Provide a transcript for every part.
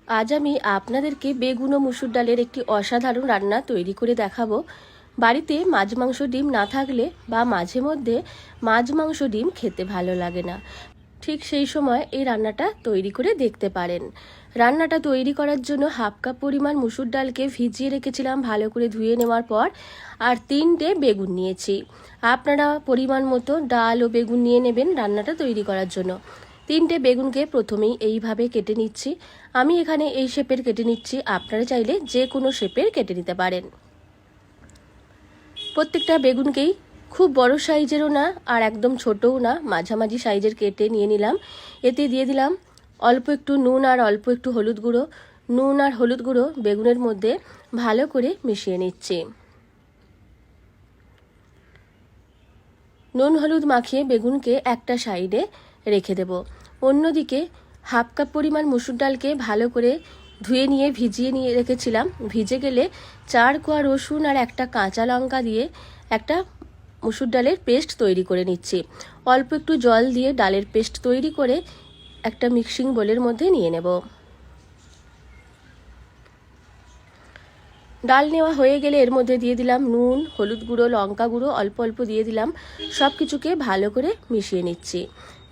আজ আমি আপনাদেরকে বেগুন ও মুসুর ডালের একটি অসাধারণ রান্না তৈরি করে দেখাবো। বাড়িতে মাছ মাংস ডিম না থাকলে বা মাঝে মধ্যে মাছ মাংস ডিম খেতে ভালো লাগে না, ঠিক সেই সময় এই রান্নাটা তৈরি করে দেখতে পারেন। রান্নাটা তৈরি করার জন্য হাফ কাপ পরিমাণ মুসুর ডালকে ভিজিয়ে রেখেছিলাম ভালো করে ধুয়ে নেওয়ার পর, আর 3টে বেগুন নিয়েছি। আপনারা পরিমাণ মতো ডাল ও বেগুন নিয়ে নেবেন রান্নাটা তৈরি করার জন্য। 3টে বেগুনকে প্রথমেই এইভাবে কেটে নিচ্ছি। আমি এখানে এই শেপের কেটে নিচ্ছি, আপনারা চাইলে যে কোনো শেপের কেটে নিতে পারেন। প্রত্যেকটা বেগুনকেই খুব বড় সাইজেরও না আর একদম ছোটও না, মাঝামাঝি সাইজের কেটে নিয়ে নিলাম। এতে দিয়ে দিলাম অল্প একটু নুন আর অল্প একটু হলুদ গুঁড়ো। নুন আর হলুদ গুঁড়ো বেগুনের মধ্যে ভালো করে মিশিয়ে নিচ্ছি। নুন হলুদ মাখিয়ে বেগুনকে একটা সাইডে রেখে দেব। অন্যদিকে হাফ কাপ পরিমাণ মুসুর ডালকে ভালো করে ধুয়ে নিয়ে ভিজিয়ে নিয়ে রেখেছিলাম। ভিজে গেলে 4 কোয়া রসুন আর একটা কাঁচা লঙ্কা দিয়ে একটা মুসুর ডালের পেস্ট তৈরি করে নিচ্ছি। অল্প একটু জল দিয়ে ডালের পেস্ট তৈরি করে একটা মিক্সিং বোলের মধ্যে নিয়ে নেব। ডাল নেওয়া হয়ে গেলে এর মধ্যে দিয়ে দিলাম নুন, হলুদ গুঁড়ো, লঙ্কা গুঁড়ো অল্প অল্প দিয়ে দিলাম। সব কিছুকে ভালো করে মিশিয়ে নিচ্ছি।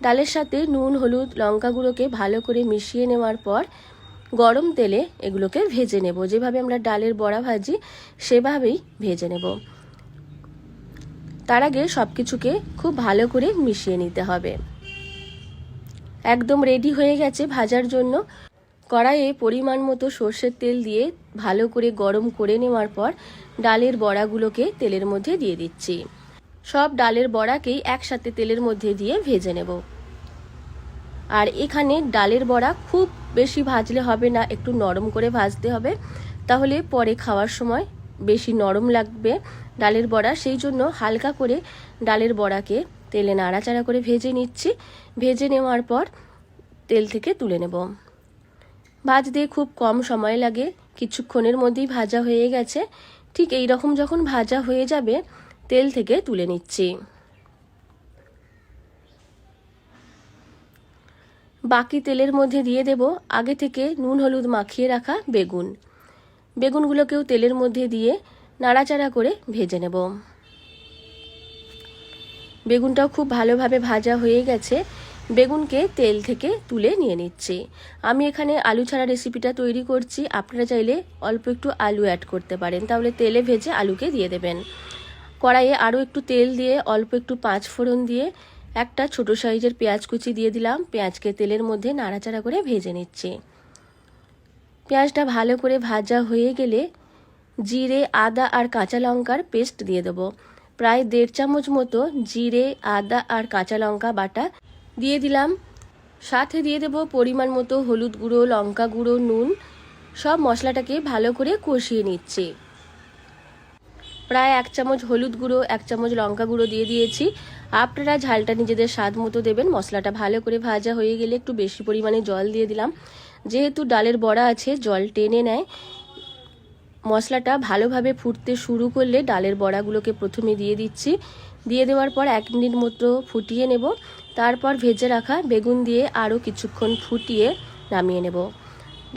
ডালের সাথে নুন, হলুদ, লঙ্কা গুঁড়োকে ভালো করে মিশিয়ে নেওয়ার পর গরম তেলে এগুলোকে ভেজে নেব। যেভাবে আমরা ডালের বড়া ভাজি সেভাবেই ভেজে নেব। তার আগে সব কিছুকে খুব ভালো করে মিশিয়ে নিতে হবে। একদম রেডি হয়ে গেছে ভাজার জন্য। কড়াইয়ে পরিমাণ মতো সর্ষের তেল দিয়ে ভালো করে গরম করে নেওয়ার পর ডালের বড়াগুলোকে তেলের মধ্যে দিয়ে দিচ্ছি। সব ডালের বড়াকেই একসাথে তেলের মধ্যে দিয়ে ভেজে নেব। আর এখানে ডালের বড়া খুব বেশি ভাজলে হবে না, একটু নরম করে ভাজতে হবে, তাহলে পরে খাওয়ার সময় বেশি নরম লাগবে ডালের বড়া। সেই জন্য হালকা করে ডালের বড়াকে তেলে নাড়াচাড়া করে ভেজে নিচ্ছি। ভেজে নেওয়ার পর তেল থেকে তুলে নেব। ভাজতে খুব কম সময় লাগে, কিছুক্ষণের মধ্যেই ভাজা হয়ে গেছে। ঠিক এই রকম যখন ভাজা হয়ে যাবে তেল থেকে তুলে নিচ্ছি। বাকি তেলের মধ্যে দিয়ে দেব আগে থেকে নুন হলুদ মাখিয়ে রাখা বেগুন। বেগুনগুলোকেও তেলের মধ্যে দিয়ে নাড়াচাড়া করে ভেজে নেব। বেগুনটাও খুব ভালোভাবে ভাজা হয়ে গেছে। বেগুনকে তেল থেকে তুলে নিয়ে নিচ্ছি। আমি এখানে আলু ছাড়া রেসিপিটা তৈরি করছি, আপনারা চাইলে অল্প একটু আলু অ্যাড করতে পারেন, তাহলে তেলে ভেজে আলুকে দিয়ে দেবেন। কড়াইয়ে আরও একটু তেল দিয়ে অল্প একটু 5 ফোড়ন দিয়ে একটা ছোট সাইজের পেঁয়াজ কুচি দিয়ে দিলাম। পেঁয়াজকে তেলের মধ্যে নাড়াচাড়া করে ভেজে নিচ্ছি। পেঁয়াজটা ভালো করে ভাজা হয়ে গেলে জিরে, আদা আর কাঁচা লঙ্কার পেস্ট দিয়ে দেবো। প্রায় 1.5 চামচ মতো জিরে, আদা আর কাঁচা লঙ্কা বাটা দিয়ে দিলাম। সাথে দিয়ে দেব পরিমাণ মতো হলুদ গুঁড়ো, লঙ্কা গুঁড়ো, নুন। সব মশলাটাকে ভালো করে কষিয়ে নিচ্ছি। প্রায় 1 চামচ হলুদ গুঁড়ো, 1 চামচ লঙ্কা গুঁড়ো দিয়ে দিয়েছি। আপনারা ঝালটা নিজেদের স্বাদ মতো দেবেন। মশলাটা ভালো করে ভাজা হয়ে গেলে একটু বেশি পরিমাণে জল দিয়ে দিলাম। যেহেতু ডালের বড়া আছে জল টেনে নেয়। মশলাটা ভালোভাবে ফুটতে শুরু করলে ডালের বড়াগুলোকে প্রথমে দিয়ে দিচ্ছি। দিয়ে দেওয়ার পর 1 মিনিট মতো ফুটিয়ে নেব। তারপর ভেজে রাখা বেগুন দিয়ে আরও কিছুক্ষণ ফুটিয়ে নামিয়ে নেব।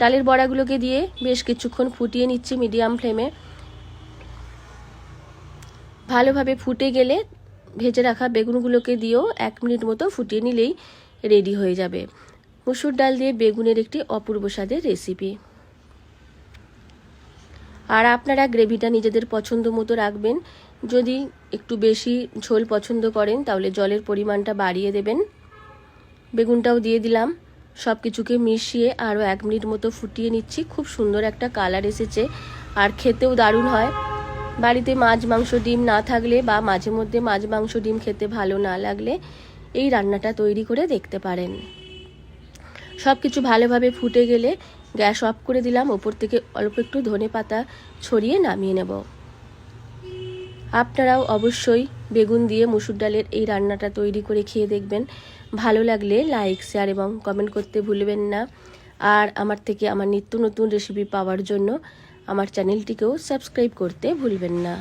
ডালের বড়াগুলোকে দিয়ে বেশ কিছুক্ষণ ফুটিয়ে নিচ্ছি মিডিয়াম ফ্লেমে। ভালোভাবে ফুটে গেলে ভেজে রাখা বেগুনগুলোকে দিয়েও 1 মিনিট মতো ফুটিয়ে নিলেই রেডি হয়ে যাবে মুসুর ডাল দিয়ে বেগুনের একটি অপূর্ব স্বাদের রেসিপি। আর আপনারা গ্রেভিটা নিজেদের পছন্দ মতো রাখবেন। যদি একটু বেশি ঝোল পছন্দ করেন তাহলে জলের পরিমাণটা বাড়িয়ে দেবেন। বেগুনটাও দিয়ে দিলাম। সব কিছুকে মিশিয়ে আরও 1 মিনিট মতো ফুটিয়ে নিচ্ছি। খুব সুন্দর একটা কালার এসেছে আর খেতেও দারুণ হয়। বাড়িতে মাছ মাংস ডিম না থাকলে বা মাঝে মধ্যে মাছ মাংস ডিম খেতে ভালো না লাগলে এই রান্নাটা তৈরি করে দেখতে পারেন। সব কিছু ভালোভাবে ফুটে গেলে গ্যাস অফ করে দিলাম। ওপর থেকে অল্প একটু ধনেপাতা ছড়িয়ে নামিয়ে নেব। আপনারাও অবশ্যই বেগুন দিয়ে মুসুর ডালের এই রান্নাটা তৈরি করে খেয়ে দেখবেন। ভালো লাগলে লাইক, শেয়ার এবং কমেন্ট করতে ভুলবেন না। আর আমার থেকে আমার নিত্য নতুন রেসিপি পাওয়ার জন্য আমার চ্যানেলটিকেও সাবস্ক্রাইব করতে ভুলবেন না।